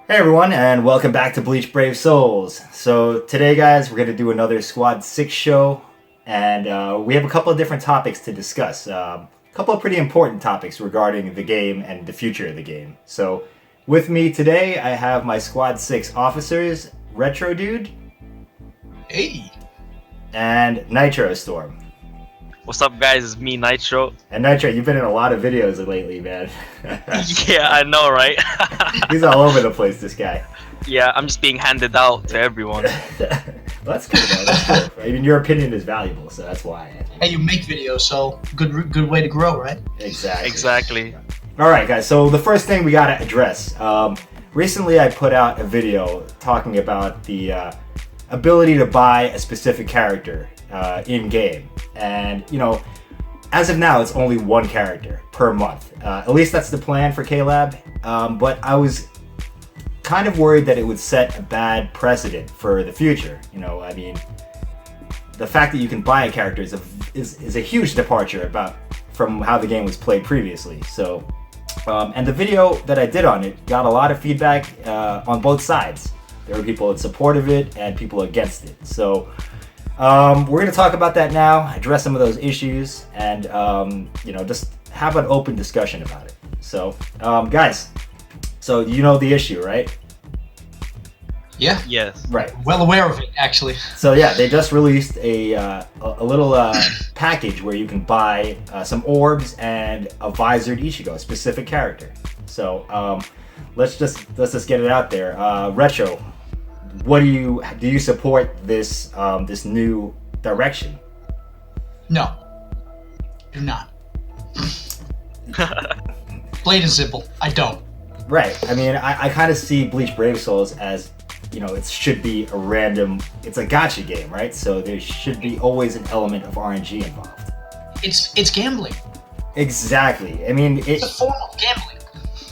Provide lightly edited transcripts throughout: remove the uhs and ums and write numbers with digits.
Hey everyone, and welcome back to Bleach Brave Souls. So today, guys, we're going to do another Squad 6 show, and we have a couple of different topics to discuss. A couple of pretty important topics regarding the game and the future of the game. So with me today, I have my Squad 6 officers, RetroDude. Hey! And Nitrostorm. What's up, guys? It's me, Nitro. And Nitro, you've been in a lot of videos lately, man. Yeah, I know, right? He's all over the place, this guy. Yeah, I'm just being handed out to everyone. Well, that's good, man. That's cool. I mean, your opinion is valuable, so that's why. Hey, you make videos, so good way to grow, right? Exactly. All right, guys. So the first thing we gotta address. Recently, I put out a video talking about the ability to buy a specific character in game, and as of now, it's only one character per month. At least that's the plan for K-Lab. But I was kind of worried that it would set a bad precedent for the future. I mean, the fact that you can buy a character is a huge departure from how the game was played previously. So, and the video that I did on it got a lot of feedback on both sides. There were people in support of it and people against it. So we're going to talk about that now, address some of those issues, and just have an open discussion about it. So, guys, so you know the issue, right? Yeah. Yes. Right. Well aware of it, actually. So yeah, they just released a little package where you can buy some orbs and a visored Ichigo, a specific character. So let's just get it out there. Retro, what do you support this new direction? No. Do not. Plain and simple. I don't. Right. I mean, I kind of see Bleach Brave Souls as, it should be it's a gacha game, right? So there should be always an element of RNG involved. It's gambling. Exactly. I mean, it's a form of gambling.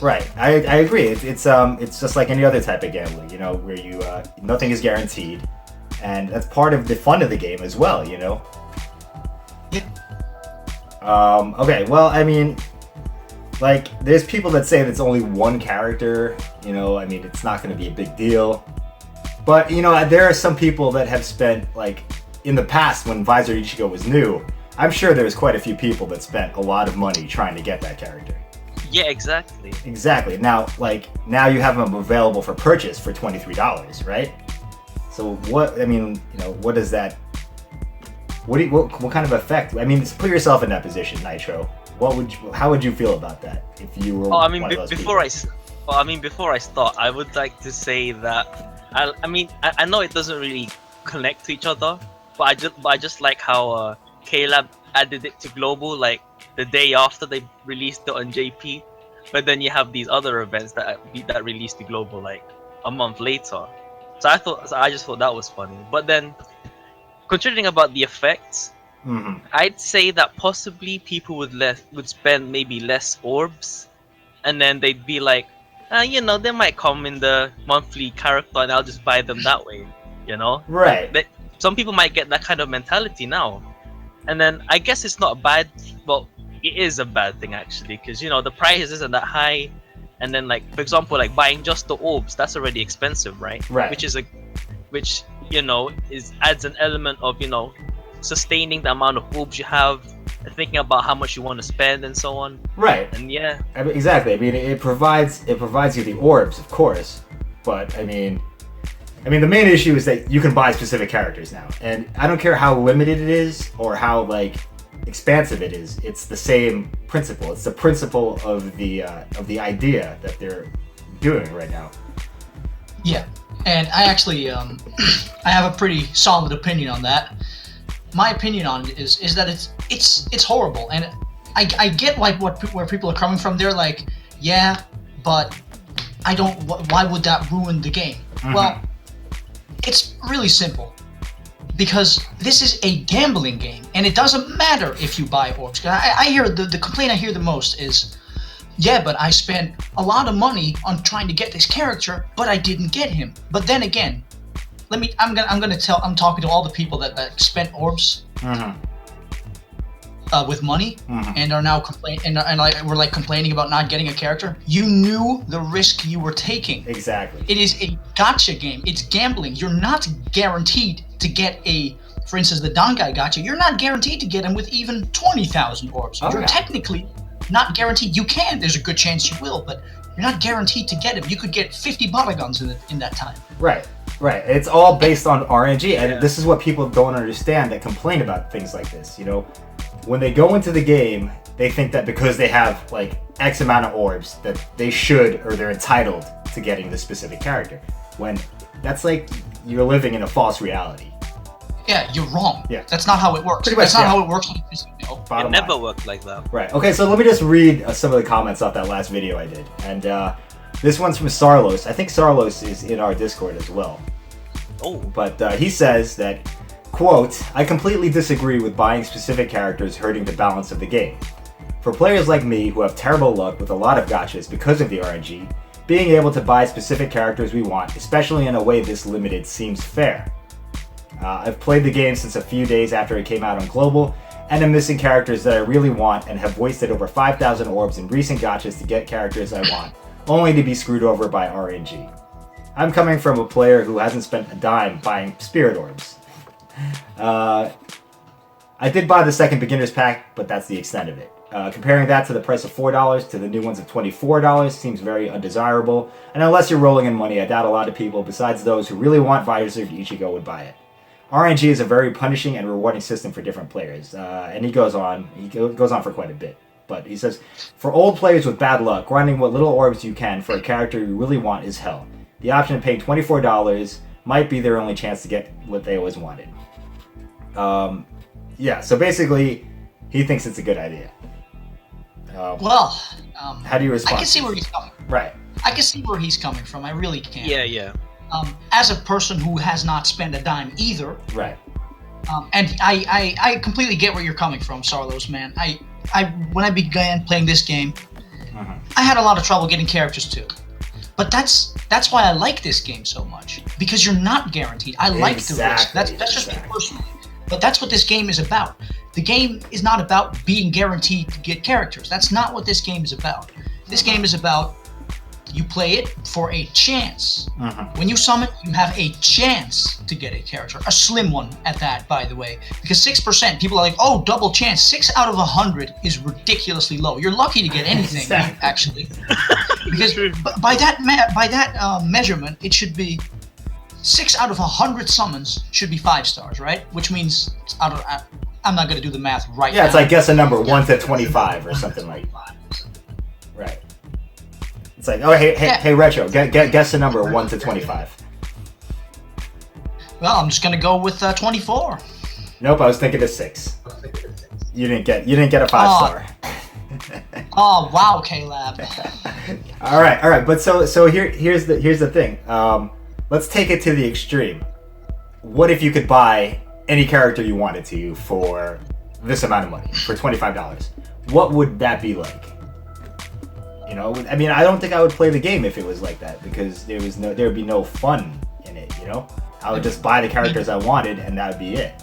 Right. I agree. It's just like any other type of gambling, where you nothing is guaranteed, and that's part of the fun of the game as well, Yeah. Okay. Well, I mean, like, there's people that say it's only one character. I mean, it's not going to be a big deal. But there are some people that have spent, like, in the past when Visor Ichigo was new. I'm sure there was quite a few people that spent a lot of money trying to get that character. Yeah, exactly. Exactly. Now you have them available for purchase for $23, right? So what does that? What kind of effect? I mean, put yourself in that position, Nitro. How would you feel about that if you were? Before I start, I would like to say that I know it doesn't really connect to each other, but I just like how K-Lab added it to global like the day after they released it on JP, but then you have these other events that released to global like a month later. So I just thought that was funny. But then, considering about the effects, I'd say that possibly people would spend maybe less orbs, and then they'd be like, they might come in the monthly character, and I'll just buy them that way. Right. Some people might get that kind of mentality now, and then I guess it's not bad. Well, it is a bad thing actually, because the price isn't that high, and then like for example, like buying just the orbs, that's already expensive, right? Right. Which adds an element of sustaining the amount of orbs you have, and thinking about how much you want to spend and so on. Right. And yeah. Exactly. I mean, it provides you the orbs, of course, but I mean, the main issue is that you can buy specific characters now, and I don't care how limited it is or how expansive it is. It's the same principle. It's the principle of the idea that they're doing right now. Yeah, and I actually I have a pretty solid opinion on that. My opinion on it is that it's horrible, and I get where people are coming from. They're like, yeah, but I don't. Why would that ruin the game? Well, it's really simple. Because this is a gambling game, and it doesn't matter if you buy orbs. I hear the complaint I hear the most is, yeah, but I spent a lot of money on trying to get this character, but I didn't get him. But then again, I'm talking to all the people that spent orbs. with money Mhm. and are now we're like complaining about not getting a character. You knew the risk you were taking. Exactly. It is a gacha game. It's gambling. You're not guaranteed to get for instance, the Dangai gacha. You're not guaranteed to get him with even 20,000 orbs. Oh, You're yeah. technically not guaranteed. You can. There's a good chance you will, but you're not guaranteed to get him. You could get 50 polygons in that time. Right. It's all based on RNG, and Yeah. this is what people don't understand that complain about things like this. When they go into the game, they think that because they have like X amount of orbs, that they should or they're entitled to getting the specific character. When that's like you're living in a false reality. Yeah, you're wrong. Yeah. That's not how it works. Pretty much, That's not yeah. how it works in the casino. It Bottom never line. worked like that. Right. Okay, so let me just read some of the comments off that last video I did. And this one's from Sarlos. I think Sarlos is in our Discord as well. Oh, But he says that, quote, I completely disagree with buying specific characters hurting the balance of the game. For players like me who have terrible luck with a lot of gachas because of the RNG, being able to buy specific characters we want, especially in a way this limited, seems fair. I've played the game since a few days after it came out on Global, and I'm missing characters that I really want and have wasted over 5,000 orbs in recent gachas to get characters I want, only to be screwed over by RNG. I'm coming from a player who hasn't spent a dime buying spirit orbs. I did buy the second beginner's pack, but that's the extent of it. Comparing that to the price of $4 to the new ones of $24 seems very undesirable, and unless you're rolling in money, I doubt a lot of people, besides those who really want Visor Ichigo, would buy it. RNG is a very punishing and rewarding system for different players, and he goes on for quite a bit. But he says, for old players with bad luck, grinding what little orbs you can for a character you really want is hell. The option of paying $24 might be their only chance to get what they always wanted. Yeah, so basically, he thinks it's a good idea. How do you respond? I can see where he's coming. Right. I can see where he's coming from. I really can. yeah. As a person who has not spent a dime either, Right. and I completely get where you're coming from, Sarlos, man. When I began playing this game, I had a lot of trouble getting characters too. But that's why I like this game so much, because you're not guaranteed. I like the risk. That's just me personally. But that's what this game is about. The game is not about being guaranteed to get characters. That's not what this game is about. This game is about you play it for a chance. When you summon, you have a chance to get a character. A slim one at that, by the way. Because 6%, people are like, oh, double chance. 6 out of 100 is ridiculously low. You're lucky to get anything, Exactly. actually. Because by that measurement, it should be 6 out of 100 summons should be 5 stars, right? Which means I'm not gonna do the math right now. Yeah, it's like guess a number 1 to 25 or something like that. Right. It's like, oh hey Retro, guess a number 1 to 25. Well, I'm just gonna go with 24. Nope, I was thinking of 6. You didn't get a 5-star. Oh wow, K-Lab. All right. But so here's the thing. Let's take it to the extreme. What if you could buy any character you wanted to for this amount of money, for $25? What would that be like? I mean, I don't think I would play the game if it was like that, because there would be no fun in it. I would just buy the characters I wanted, and that would be it.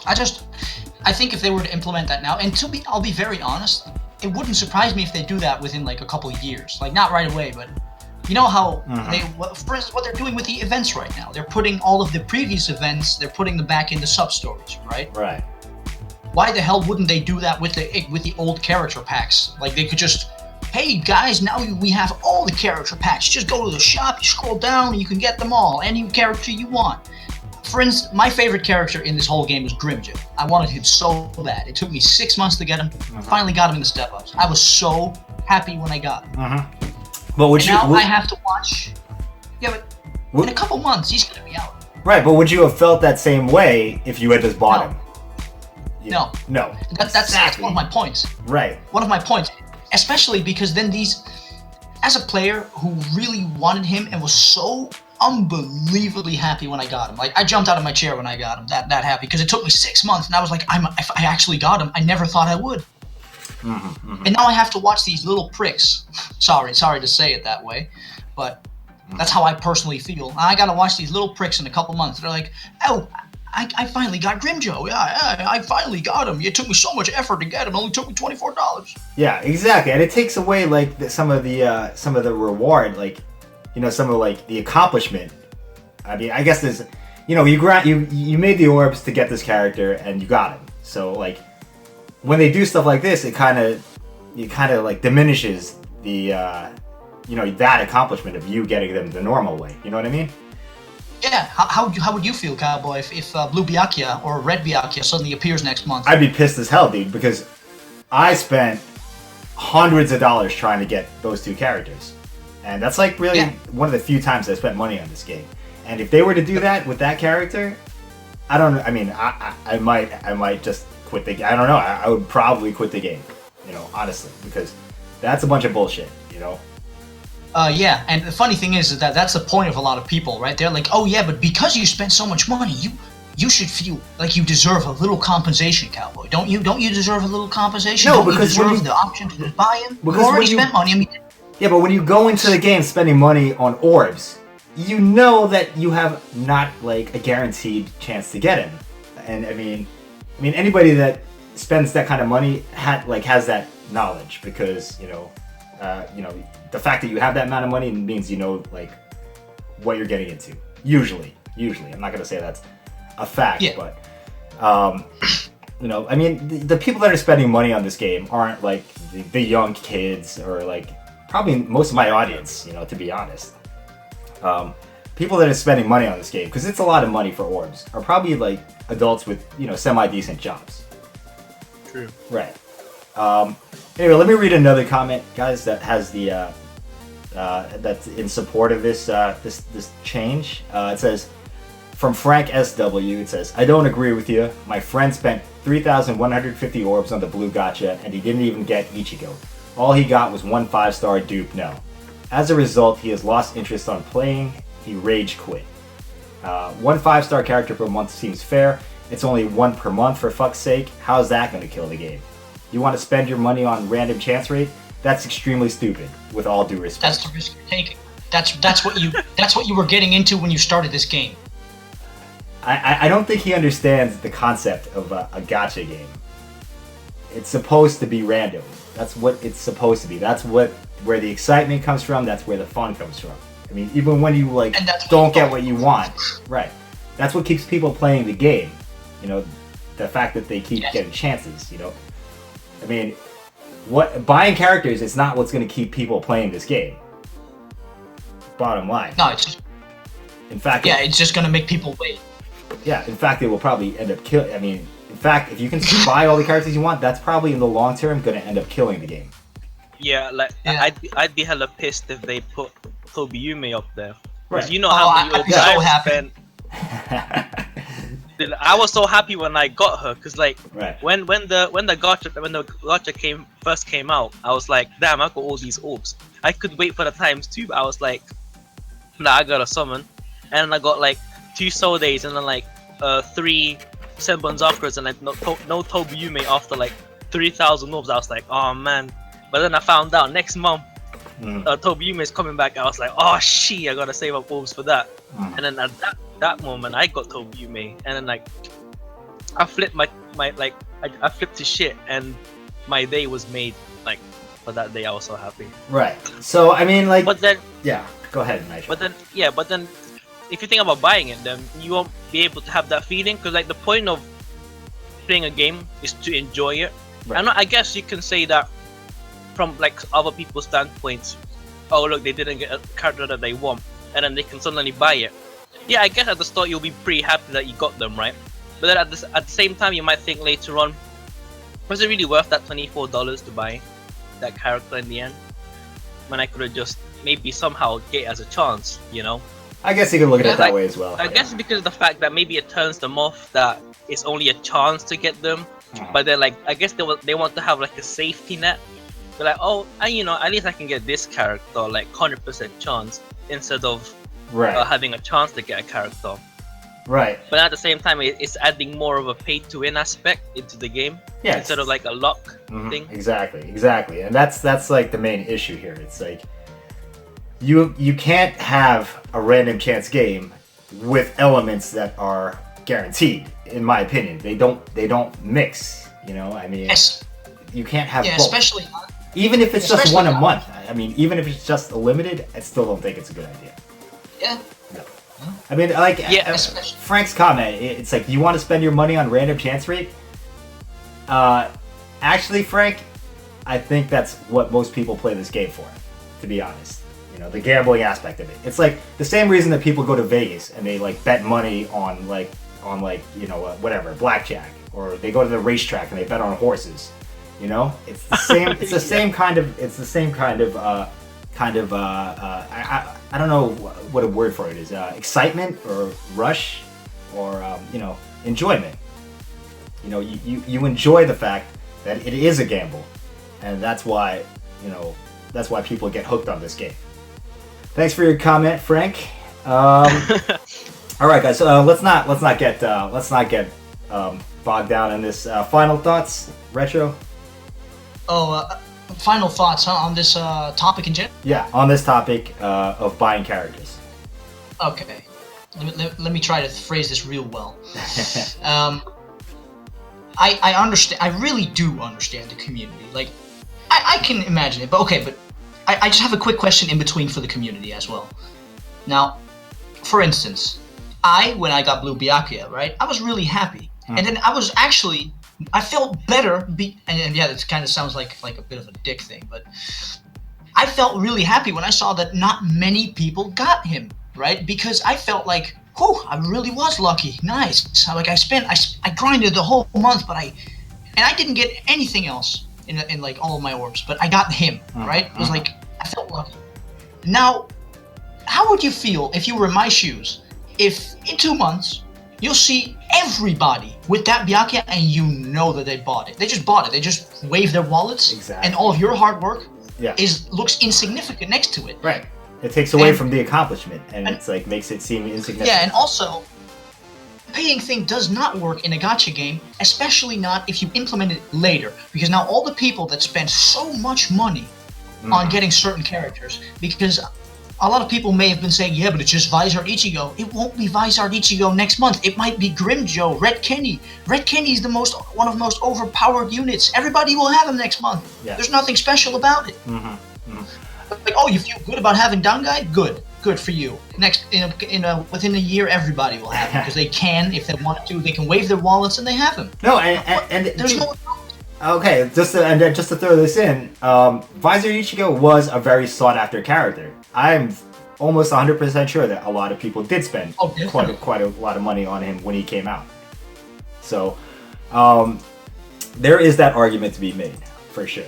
I think if they were to implement that now, and I'll be very honest, it wouldn't surprise me if they do that within like a couple of years. Like not right away, but you know how for instance, what they're doing with the events right now, they're putting all of the previous events, they're putting them back into sub-stories, right? Right. Why the hell wouldn't they do that with the old character packs? Like they could just, hey guys, now we have all the character packs. Just go to the shop, you scroll down, and you can get them all. Any character you want. For instance, my favorite character in this whole game was Grimja. I wanted him so bad. It took me 6 months to get him. Finally got him in the step-ups. I was so happy when I got him. But I have to watch. Yeah, but in a couple months, he's gonna be out. Right, but would you have felt that same way if you had just bought him? No. No. That's one of my points. Right. One of my points. Especially because then as a player who really wanted him and was so unbelievably happy when I got him. Like, I jumped out of my chair when I got him, that happy, because it took me 6 months, and I was like, if I actually got him, I never thought I would. And now I have to watch these little pricks. Sorry to say it that way, but that's how I personally feel. I gotta watch these little pricks in a couple months. They're like, oh, I finally got Grimjo. Yeah, I finally got him. It took me so much effort to get him. It only took me $24. Yeah, exactly. And it takes away like some of the reward, like, you know, some of like the accomplishment. I mean, I guess there's, you know, you made the orbs to get this character and you got him. So like when they do stuff like this, it kind of like diminishes the you know, that accomplishment of you getting them the normal way. You know what I mean? Yeah, how would you feel, Cowboy, if Blue Byakuya or Red Byakuya suddenly appears next month? I'd be pissed as hell, dude, because I spent hundreds of dollars trying to get those two characters. And that's like really one of the few times I spent money on this game. And if they were to do that with that character, I might just quit the game. I don't know. I would probably quit the game, you know, honestly, because that's a bunch of bullshit, you know? Yeah, and the funny thing is that that's the point of a lot of people, right? They're like, oh yeah, but because you spent so much money, you should feel like you deserve a little compensation, Cowboy. Don't you deserve a little compensation? No, don't because you deserve the option to buy him? Because you already spent money. I mean, yeah, but when you go into the game spending money on orbs, you know that you have not like a guaranteed chance to get him. And I mean anybody that spends that kind of money has that knowledge, because you know, the fact that you have that amount of money means you know like what you're getting into. Usually, I'm not gonna say that's a fact, but you know, I mean, the people that are spending money on this game aren't like the young kids, or like probably most of my audience, you know, to be honest. People that are spending money on this game, because it's a lot of money for orbs, are probably like adults with, you know, semi-decent jobs. True. Right. Anyway, let me read another comment, guys, that has the that's in support of this this change. It says, from Frank SW, it says, I don't agree with you. My friend spent 3,150 orbs on the blue gacha, and he didn't even get Ichigo. All he got was one 5-star dupe no. As a result, he has lost interest on playing. He rage quit. One 5-star character per month seems fair. It's only one per month, for fuck's sake. How's that going to kill the game? You want to spend your money on random chance rate? That's extremely stupid, with all due respect. That's the risk you're taking. That's what you were getting into when you started this game. I don't think he understands the concept of a gacha game. It's supposed to be random. That's what it's supposed to be. That's where the excitement comes from. That's where the fun comes from. I mean, even when you like don't get what you want, right? That's what keeps people playing the game. You know, the fact that they keep getting chances. You know, I mean, buying characters is not what's going to keep people playing this game. Bottom line. No, it's just. In fact, it's just going to make people wait. Yeah, in fact, it will probably end up killing. I mean, in fact, if you can buy all the characters you want, that's probably in the long term going to end up killing the game. Yeah, like I'd be hella pissed if they put Tobiyume up there. Right. You know how many I'd be so happy. spent. I was so happy when I got her, cause like when the gacha first came out, I was like, damn, I got all these orbs. I could wait for the times 2, but I was like, nah, I got a summon, and I got like 2 soul days, and then like 3 Senbons afterwards, and like no Tobiyume after like 3,000 orbs. I was like, oh man. But then I found out next month Tobiyume is coming back. I was like, oh shit, I gotta save up orbs for that. And then at that moment I got Tobiyume, and then like I flipped I flipped to shit, and my day was made. Like for that day I was so happy. Right. So I mean, like, but then go ahead, Nitro. But then if you think about buying it, then you won't be able to have that feeling, because like the point of playing a game is to enjoy it. Right. And I guess you can say that from like other people's standpoints. Oh look, they didn't get a character that they want, and then they can suddenly buy it. Yeah, I guess at the start you'll be pretty happy that you got them, right? But then at the same time you might think later on, was it really worth that $24 to buy that character in the end, when I could have just maybe somehow get as a chance, you know? I guess you can look at it that way as well. I guess it's because of the fact that maybe it turns them off that it's only a chance to get them, but they're like, I guess they want to have like a safety net. They're like, oh, at least I can get this character, like 100% chance, instead of having a chance to get a character. Right. But at the same time, it's adding more of a pay-to-win aspect into the game, instead of like a luck thing. Exactly, and that's like the main issue here. It's like you can't have a random chance game with elements that are guaranteed, in my opinion. They don't mix. You know, I mean, you can't have both. Especially even if it's just one a month. I mean, even if it's just a limited, I still don't think it's a good idea. Yeah. No. I mean, like Frank's comment, it's like, you want to spend your money on random chance rate? Actually, Frank, I think that's what most people play this game for, to be honest. You know, the gambling aspect of it. It's like the same reason that people go to Vegas and they like bet money on you know, whatever, blackjack, or they go to the racetrack and they bet on horses. You know, it's the same. It's the same kind of. It's the same kind of. I don't know what a word for it is. Excitement or rush, or you know, enjoyment. You know, you enjoy the fact that it is a gamble, and that's why, you know, that's why people get hooked on this game. Thanks for your comment, Frank. All right, guys. So let's not get bogged down in this. Final thoughts, Retro. Final thoughts on this topic in general? Yeah, on this topic of buying characters. Okay, let me try to phrase this real well. I understand. I really do understand the community. Like, I can imagine it. But okay, but I just have a quick question in between for the community as well. Now, for instance, when I got Blue Byakuya, right? I was really happy, and then I felt better, and yeah, that kind of sounds like a bit of a dick thing, but I felt really happy when I saw that not many people got him, right? Because I felt like, whew, I really was lucky. Nice. So, like, I grinded the whole month, and I didn't get anything else in like all of my orbs, but I got him, right? It was like, I felt lucky. Now, how would you feel if you were in my shoes? If in 2 months, you'll see everybody with that Byakuya, and you know that they bought it. They just bought it. They just waved their wallets, and all of your hard work looks insignificant next to it. Right. It takes away from the accomplishment, and it's like makes it seem insignificant. Yeah, and also, paying thing does not work in a gacha game, especially not if you implement it later. Because now all the people that spend so much money on getting certain characters, because a lot of people may have been saying, yeah, but it's just Vizard Ichigo. It won't be Vizard Ichigo next month. It might be Grimjo, Red Kenny. Red Kenny is one of the most overpowered units. Everybody will have him next month. Yeah. There's nothing special about it. Like, oh, you feel good about having Dangai? Good for you. Next, within a year, everybody will have him, because they can, if they want to. They can wave their wallets and they have him. No, and there's no. Okay, just to throw this in, Vizard Ichigo was a very sought-after character. I'm almost 100% sure that a lot of people did spend quite a lot of money on him when he came out. So, there is that argument to be made, for sure.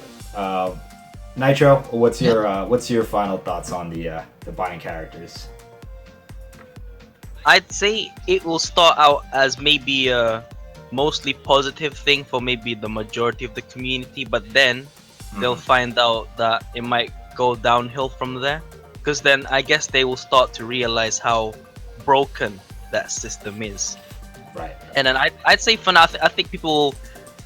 Nitro, what's your final thoughts on the buying characters? I'd say it will start out as maybe a mostly positive thing for maybe the majority of the community, but then they'll find out that it might go downhill from there, because then I guess they will start to realize how broken that system is. Right. And then I'd say for now, I think people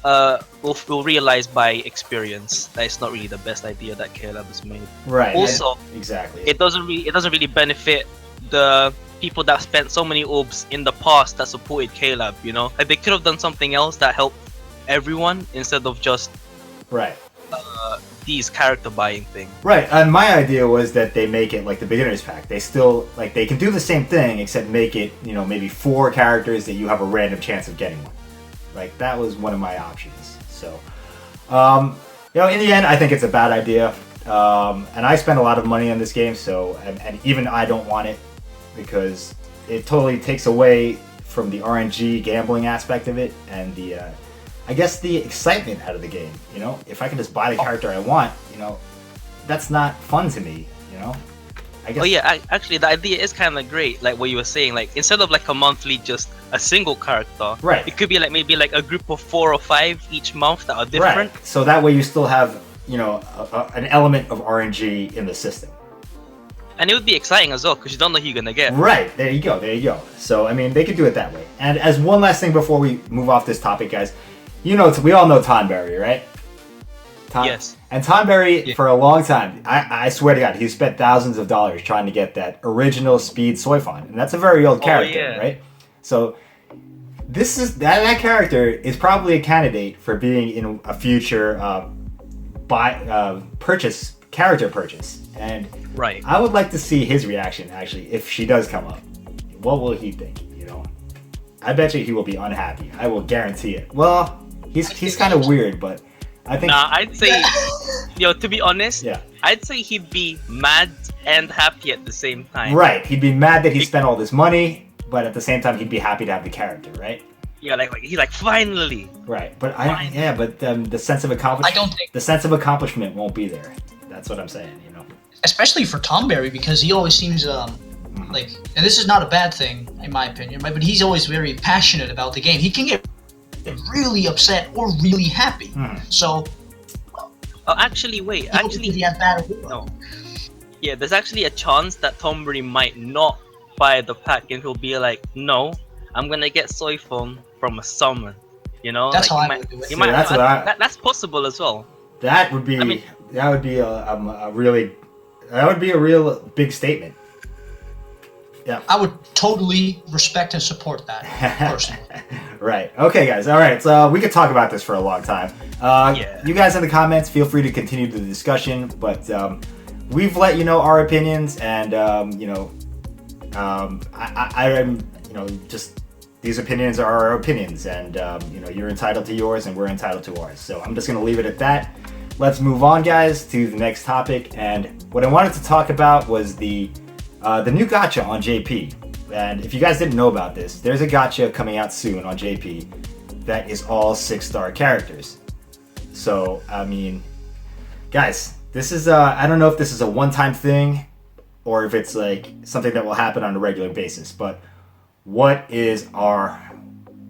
will realize by experience that it's not really the best idea that KLab has made. Right. Also, exactly. It doesn't really benefit the people that spent so many orbs in the past that supported KLab, you know? Like, they could have done something else that helped everyone instead of just these character buying thing. Right, and my idea was that they make it like the beginner's pack. They still, like, they can do the same thing, except make it, you know, maybe 4 characters that you have a random chance of getting one. Like, that was one of my options. So, you know, in the end, I think it's a bad idea. And I spent a lot of money on this game, so, and even I don't want it, because it totally takes away from the RNG gambling aspect of it, and the, I guess, the excitement out of the game. You know, if I can just buy the character I want, you know, that's not fun to me, you know? I guess. Oh yeah, actually the idea is kind of great, like what you were saying, like instead of like a monthly just a single character, right? It could be like maybe like a group of 4 or 5 each month that are different. Right. So that way you still have, you know, an element of RNG in the system. And it would be exciting as well, because you don't know who you're gonna get. Right, there you go. So, I mean, they could do it that way. And as one last thing before we move off this topic, guys, you know, we all know Tonberry, right? Yes. And Tonberry, for a long time, I swear to God, he spent thousands of dollars trying to get that original Speed Soifon. And that's a very old character, right? So, that character is probably a candidate for being in a future character purchase, and Right. I would like to see his reaction actually if she does come up. What will he think? I bet you he will be unhappy. I will guarantee it. Well, he's kind of weird, but I think. Nah, I'd say, to be honest, yeah. I'd say he'd be mad and happy at the same time. Right, he'd be mad that he spent all this money, but at the same time he'd be happy to have the character, right? Yeah, like he's like finally. Right, but the sense of accomplishment. I don't think the sense of accomplishment won't be there. That's what I'm saying. Especially for Tomberry, because he always seems like, and this is not a bad thing in my opinion, right? But he's always very passionate about the game. He can get really upset or really happy. So. Actually, wait. Actually, he has bad. No. Yeah, there's actually a chance that Tomberry might not buy the pack, and he'll be like, "No, I'm gonna get soy foam from a summon." That's like, how I would do it. You might, that's possible as well. That would be. That would be a real big statement. Yeah. I would totally respect and support that personally. Right. Okay, guys. All right. So we could talk about this for a long time. You guys in the comments, feel free to continue the discussion. But we've let you know our opinions, and just these opinions are our opinions, and you're entitled to yours, and we're entitled to ours. So I'm just gonna leave it at that. Let's move on, guys, to the next topic. And what I wanted to talk about was the new gacha on JP. And if you guys didn't know about this, there's a gacha coming out soon on JP that is all 6-star characters. So, I mean, guys, this is I don't know if this is a one-time thing or if it's like something that will happen on a regular basis, but what is our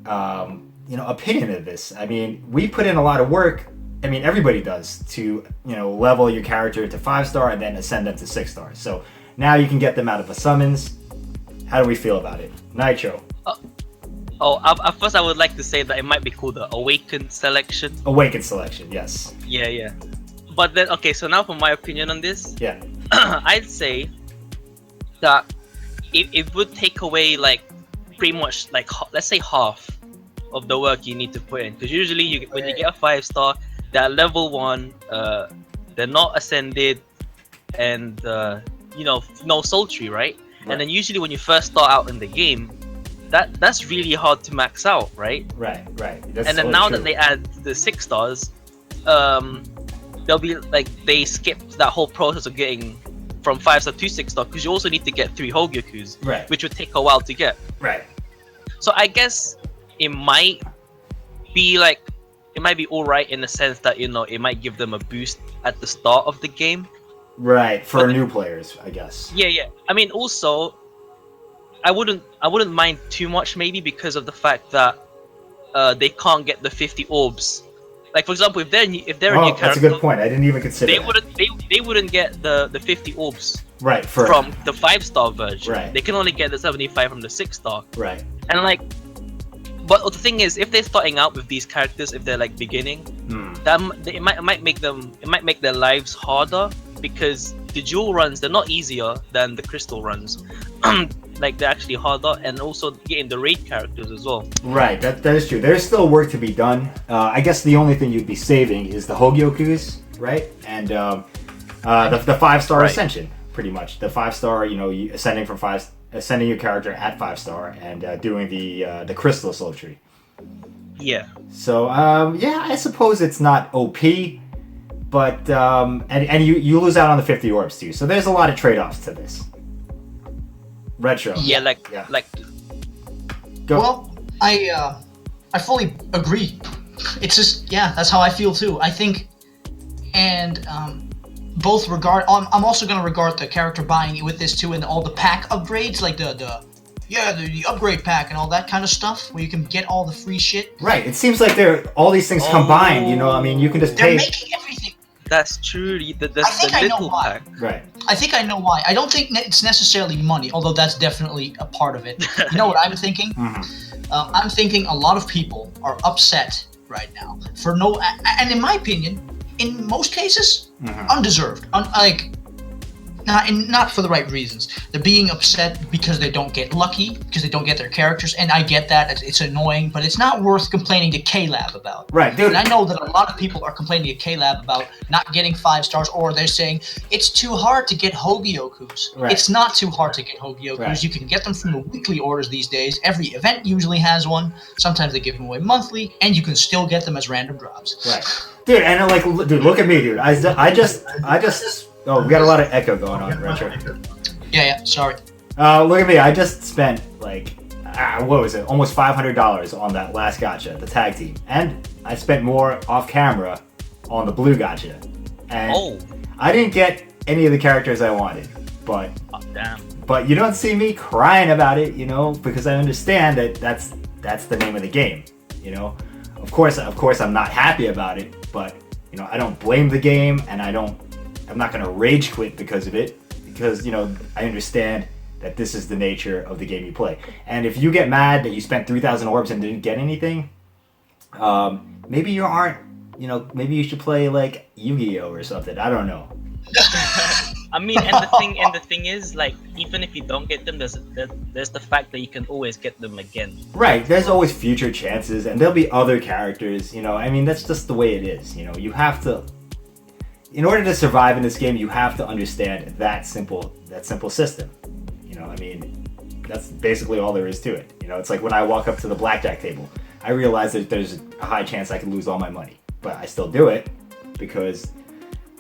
opinion of this? I mean, we put in a lot of work. I mean, everybody does to level your character to 5-star and then ascend them to 6-star. So now you can get them out of a summons. How do we feel about it? Nitro. At first I would like to say that it might be called the Awakened Selection. Awakened Selection, yes. Yeah. But then, okay, so now for my opinion on this. Yeah. I'd say that it would take away, like, pretty much, like, let's say half of the work you need to put in. Because usually when you get a 5-star, they're level 1, they're not ascended, and, no sultry, right? And then usually when you first start out in the game, that's really hard to max out, right? Right. That's and then now that they add the 6 stars, they'll be like, they skipped that whole process of getting from 5-star to 6-star, because you also need to get 3 Hogyokus, right, which would take a while to get. Right. So I guess it might be alright in the sense that it might give them a boost at the start of the game. Right, for new players, I guess. Yeah. I mean, also, I wouldn't mind too much, maybe, because of the fact that they can't get the 50 orbs. Like, for example, if they're a new character, that's a good point. I didn't even consider they wouldn't get the 50 orbs. Right. From the 5-star version. Right. They can only get the 75 from the 6-star. Right. And but the thing is, if they're starting out with these characters, if they're like beginning, it might make their lives harder, because the jewel runs, they're not easier than the crystal runs. Like, they're actually harder, and also getting the raid characters as well. Right, that is true. There's still work to be done. I guess the only thing you'd be saving is the Hogyokus, right? And the 5-star ascension, pretty much. The 5-star, you ascending your character at 5-star and doing the crystal sultry. Yeah. So I suppose it's not OP, but and you lose out on the 50 orbs too. So there's a lot of trade-offs to this. Retro. Yeah, like. Go. Well, I fully agree. It's just, that's how I feel too. I think, and both regard. I'm also gonna regard the character buying with this too, and all the pack upgrades, like the upgrade pack and all that kind of stuff, where you can get all the free shit. Right. It seems like all these things combined. I mean, you can just pay. They're making everything. That's true. The little pack. Right. I think I know why. I don't think it's necessarily money, although that's definitely a part of it. You know what I'm thinking? I'm thinking a lot of people are upset right now for and in my opinion, in most cases, undeserved. not for the right reasons. They're being upset because they don't get lucky, because they don't get their characters, and I get that. It's annoying, but it's not worth complaining to KLab about. Right, dude. And I know that a lot of people are complaining to KLab about not getting 5 stars, or they're saying it's too hard to get Hogyokus. Right. It's not too hard to get Hogyokus. Right. You can get them from the weekly orders these days. Every event usually has one. Sometimes they give them away monthly, and you can still get them as random drops. Right. Dude, and like, dude, look at me, dude. I just. Oh, we got a lot of echo going on, Retro. Yeah, sorry. Look at me. I just spent like, what was it? Almost $500 on that last gacha, the tag team, and I spent more off camera on the blue gacha, and I didn't get any of the characters I wanted, but. Oh, damn. But you don't see me crying about it, you know, because I understand that that's the name of the game, you know. Of course, I'm not happy about it, but you know, I don't blame the game, and I'm not gonna rage quit because of it, because you know, I understand that this is the nature of the game you play. And if you get mad that you spent 3,000 orbs and didn't get anything, maybe you aren't, you know, maybe you should play like Yu-Gi-Oh or something. I don't know. I mean, and the thing is, like, even if you don't get them, there's the fact that you can always get them again. Right, there's always future chances, and there'll be other characters, you know, I mean, that's just the way it is, you know, you have to, in order to survive in this game, you have to understand that simple system, you know, I mean, that's basically all there is to it, you know, it's like when I walk up to the blackjack table, I realize that there's a high chance I could lose all my money, but I still do it, because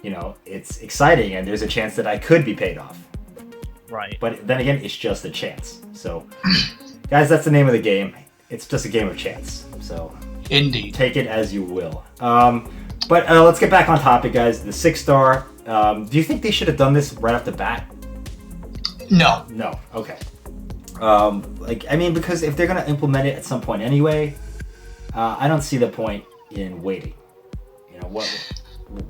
you know, it's exciting and there's a chance that I could be paid off. Right. But then again, it's just a chance. So, guys, that's the name of the game. It's just a game of chance. So, indeed. Take it as you will. But let's get back on topic, guys. The 6-star. Do you think they should have done this right off the bat? No. No. Okay. Like, I mean, because if they're gonna implement it at some point anyway, I don't see the point in waiting. You know what?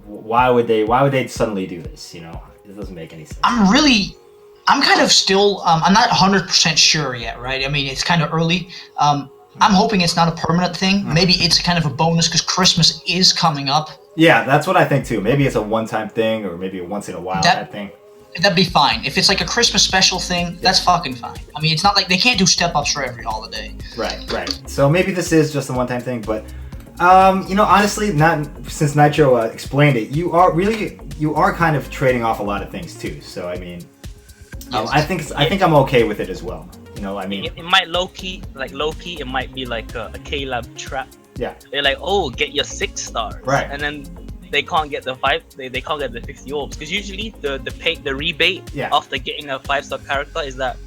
Why would they suddenly do this? You know, it doesn't make any sense. I'm kind of still, I'm not 100% sure yet, right? I mean, it's kind of early. I'm hoping it's not a permanent thing. Maybe it's kind of a bonus because Christmas is coming up. Yeah, that's what I think too. Maybe it's a one-time thing or maybe a once-in-a-while type thing. That'd be fine. If it's like a Christmas special thing, that's fucking fine. I mean, it's not like they can't do step-ups for every holiday. Right. So maybe this is just a one-time thing, but you know, honestly, not since Nitro explained it, you are kind of trading off a lot of things too. So I mean, yes. I think I'm okay with it as well. You know, I mean, it might low key, it might be like a KLab trap. Yeah. They're like, oh, get your 6 stars. Right. And then they can't get the 5. They can't get the 50 orbs because usually the rebate after getting a 5-star character is that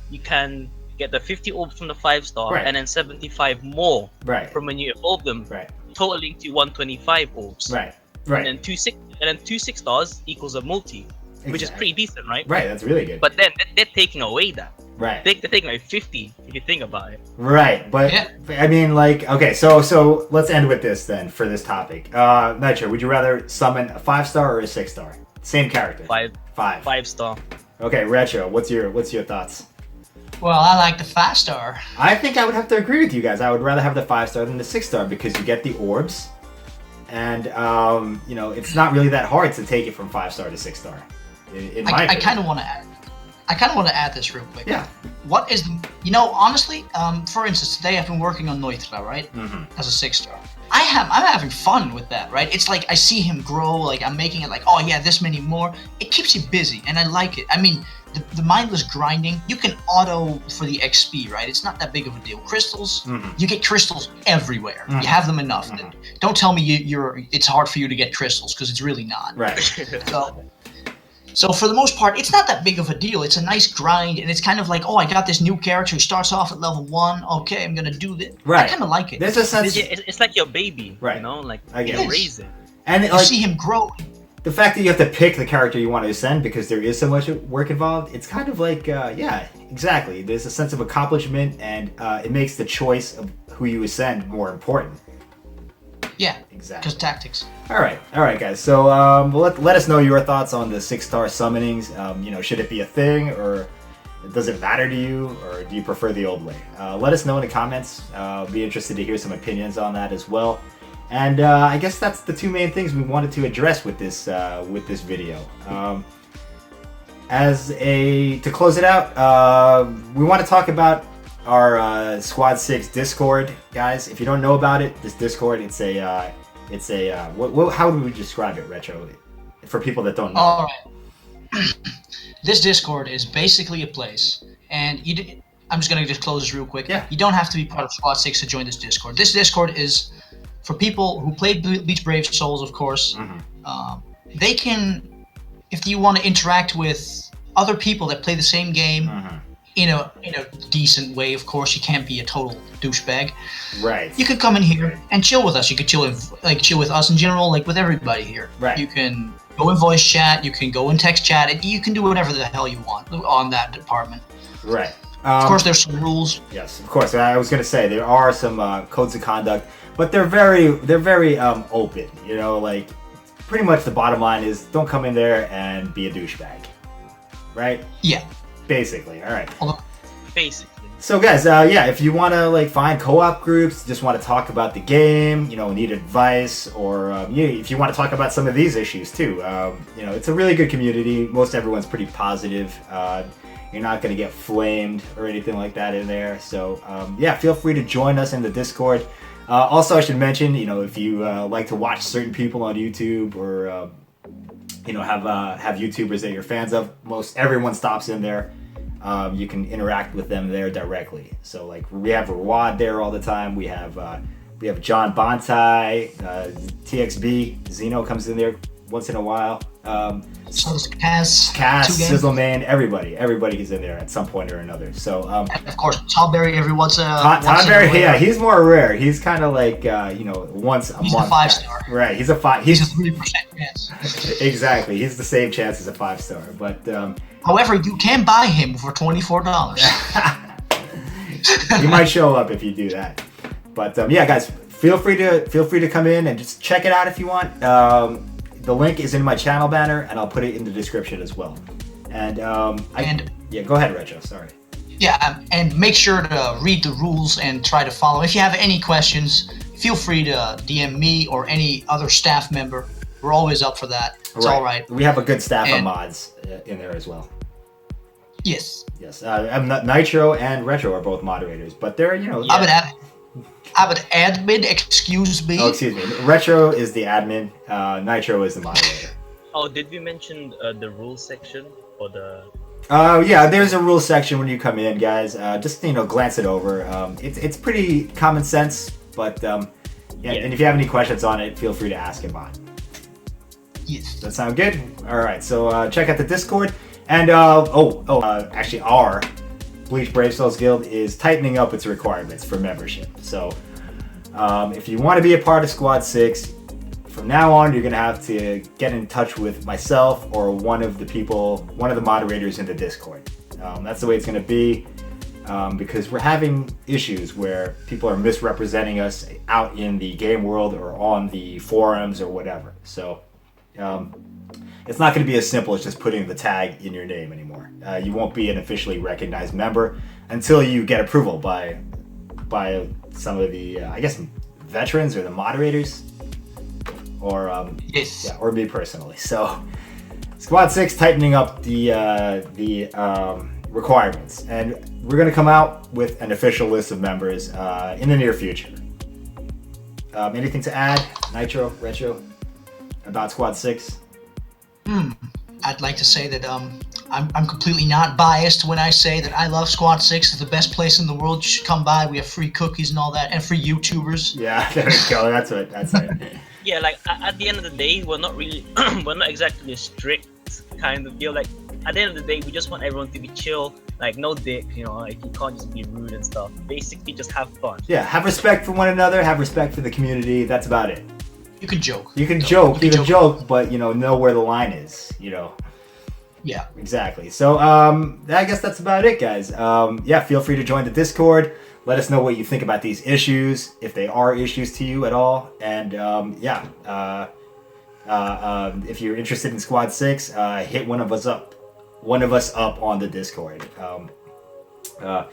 you can get the 50 orbs from the 5-star and then 75 more from when you evolve them, totaling to 125 orbs. Right. And then two 6 stars equals a multi, which is pretty decent, right? Right, that's really good. But then they're taking away that. Right. They're taking like 50 if you think about it. Right, but I mean, like, okay, so let's end with this then for this topic. Nitro, would you rather summon a 5-star or a 6-star? Same character. 5-star. Okay, Retro, what's your thoughts? Well, I like the 5-star. I think I would have to agree with you guys. I would rather have the 5-star than the 6-star because you get the orbs, and you know, it's not really that hard to take it from 5-star to 6-star. I kind of want to add this real quick. Yeah. What is the? You know, honestly, for instance, today I've been working on Neutra, right? As a 6-star. I'm having fun with that, right? It's like I see him grow. Like I'm making it like, oh yeah, this many more. It keeps you busy, and I like it. I mean. The mindless grinding, you can auto for the XP, right? It's not that big of a deal. Crystals, you get crystals everywhere. You have them enough. Don't tell me it's hard for you to get crystals, because it's really not. Right. So for the most part, it's not that big of a deal. It's a nice grind, and it's kind of like, oh, I got this new character who starts off at level 1. Okay, I'm going to do this. Right. I kind of like it. There's a sense... It's like your baby, right. You know? Like, you raise it. And you see him grow. The fact that you have to pick the character you want to ascend because there is so much work involved, it's kind of like, yeah, exactly. There's a sense of accomplishment, and it makes the choice of who you ascend more important. Yeah, exactly. Because tactics. All right, guys. So let us know your thoughts on the 6-star summonings. You know, should it be a thing, or does it matter to you, or do you prefer the old way? Let us know in the comments. Be interested to hear some opinions on that as well. And I guess that's the two main things we wanted to address with this video. to close it out, we want to talk about our Squad 6 Discord, guys. If you don't know about it, this Discord, it's a how do we describe it, Retro, for people that don't know? All right. This Discord is basically a place, and I'm just gonna just close this real quick. Yeah. You don't have to be part of Squad 6 to join this Discord. This Discord is for people who play Bleach Brave Souls, of course. They can, if you want to interact with other people that play the same game in a decent way, of course. You can't be a total douchebag. Right. You could come in here and chill with us. You could chill with us in general, like with everybody here. Right. You can go in voice chat. You can go in text chat. And you can do whatever the hell you want on that department. Right. Of course, there's some rules. Yes, of course. I was going to say there are some codes of conduct, but they're very open. You know, like pretty much the bottom line is don't come in there and be a douchebag, right? Yeah. Basically. All right. Basically. So guys, if you want to like find co-op groups, just want to talk about the game, need advice, or if you want to talk about some of these issues too, it's a really good community. Most everyone's pretty positive. You're not going to get flamed or anything like that in there. So feel free to join us in the Discord. Also, I should mention, if you like to watch certain people on YouTube or have YouTubers that you're fans of, most everyone stops in there. You can interact with them there directly. So like we have Rawad there all the time. We have John Bontai, TXB, Zeno comes in there once in a while. So does Cass, Sizzleman, everybody is in there at some point or another. So and of course Tallberry every once in a Tallberry, yeah, he's more rare. He's kind of like once a month. He's a 5-star. Right, he's a 5. He's a 3% chance. Exactly, he's the same chance as a 5-star. But however, you can buy him for $24. He might show up if you do that. But guys, feel free to come in and just check it out if you want. The link is in my channel banner, and I'll put it in the description as well. And go ahead, Retro. Sorry. Yeah, and make sure to read the rules and try to follow. If you have any questions, feel free to DM me or any other staff member. We're always up for that. It's all right. We have a good staff of mods in there as well. Yes. Yes. Nitro and Retro are both moderators, but they're I'm an admin, excuse me. Oh, excuse me. Retro is the admin. Nitro is the moderator. Oh, did we mention the rules section or the? There's a rules section when you come in, guys. Just glance it over. It's pretty common sense, but and if you have any questions on it, feel free to ask him on. Yes. Does that sound good? All right. So check out the Discord, and actually our Bleach Brave Souls Guild is tightening up its requirements for membership. So if you want to be a part of Squad 6, from now on you're going to have to get in touch with myself or one of the moderators in the Discord. That's the way it's going to be because we're having issues where people are misrepresenting us out in the game world or on the forums or whatever. So it's not going to be as simple as just putting the tag in your name anymore. You won't be an officially recognized member until you get approval by some of the, veterans or the moderators, or or me personally. So, Squad 6 tightening up the requirements, and we're going to come out with an official list of members in the near future. Anything to add, Nitro, Retro, about Squad 6? I'd like to say that I'm completely not biased when I say that I love Squad 6. It's the best place in the world. You should come by. We have free cookies and all that, and free YouTubers. Yeah, there we go. That's it. Yeah, like at the end of the day, we're not exactly a strict kind of deal. Like at the end of the day, we just want everyone to be chill. Like no dick, like you can't just be rude and stuff. Basically, just have fun. Yeah, have respect for one another. Have respect for the community. That's about it. You can joke. You can joke, but know where the line is. Yeah. Exactly. So I guess that's about it, guys. Feel free to join the Discord. Let us know what you think about these issues, if they are issues to you at all. And if you're interested in Squad 6, hit one of us up on the Discord. I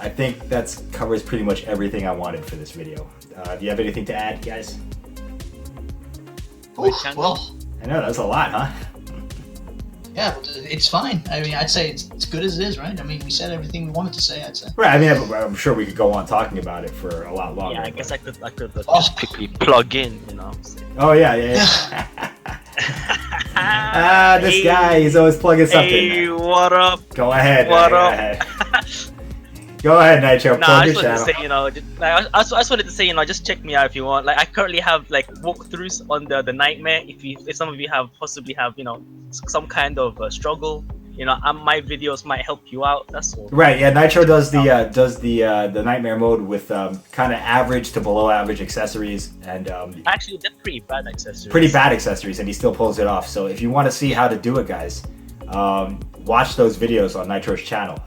think that covers pretty much everything I wanted for this video. Do you have anything to add, guys? Well, I know, that was a lot, huh? Yeah, it's fine. I mean, I'd say it's good as it is, right? I mean, we said everything we wanted to say, I'd say. Right. I mean, I'm sure we could go on talking about it for a lot longer. Yeah, I guess I could Oh. just quickly plug in, you know. Oh yeah. This guy, he's always plugging something. Hey, what up? Go ahead. What go up? ahead. Go ahead, Nitro. Nah, Plug I your just wanted channel. to say, you know, I just wanted to say, you know, just check me out if you want. Like, I currently have like walkthroughs on the Nightmare. If some of you possibly have, you know, some kind of struggle, you know, my videos might help you out. That's all. Right. Yeah. Nitro does the Nightmare mode with kind of average to below average accessories and Actually, they're pretty bad accessories. pretty bad accessories, and he still pulls it off. So if you want to see how to do it, guys, watch those videos on Nitro's channel.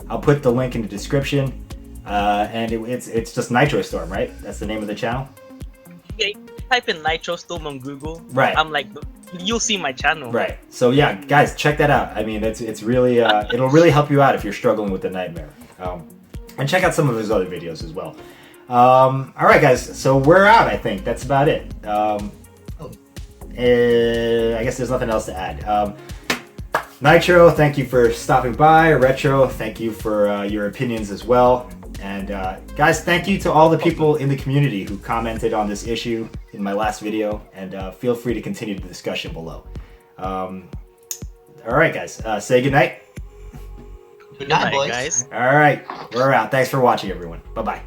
I'll put the link in the description, and it's just Nitrostorm, right? That's the name of the channel. Yeah, type in Nitrostorm on Google. Right. I'm like, you'll see my channel. Right. So yeah, guys, check that out. I mean, it's really it'll really help you out if you're struggling with the Nightmare. And check out some of his other videos as well. All right, guys. So we're out. I think that's about it. I guess there's nothing else to add. Nitro, thank you for stopping by. Retro, thank you for your opinions as well. And guys, thank you to all the people in the community who commented on this issue in my last video. And feel free to continue the discussion below. All right, guys, say goodnight. Good night, boys. guys. All right, we're out. Thanks for watching, everyone. Bye-bye.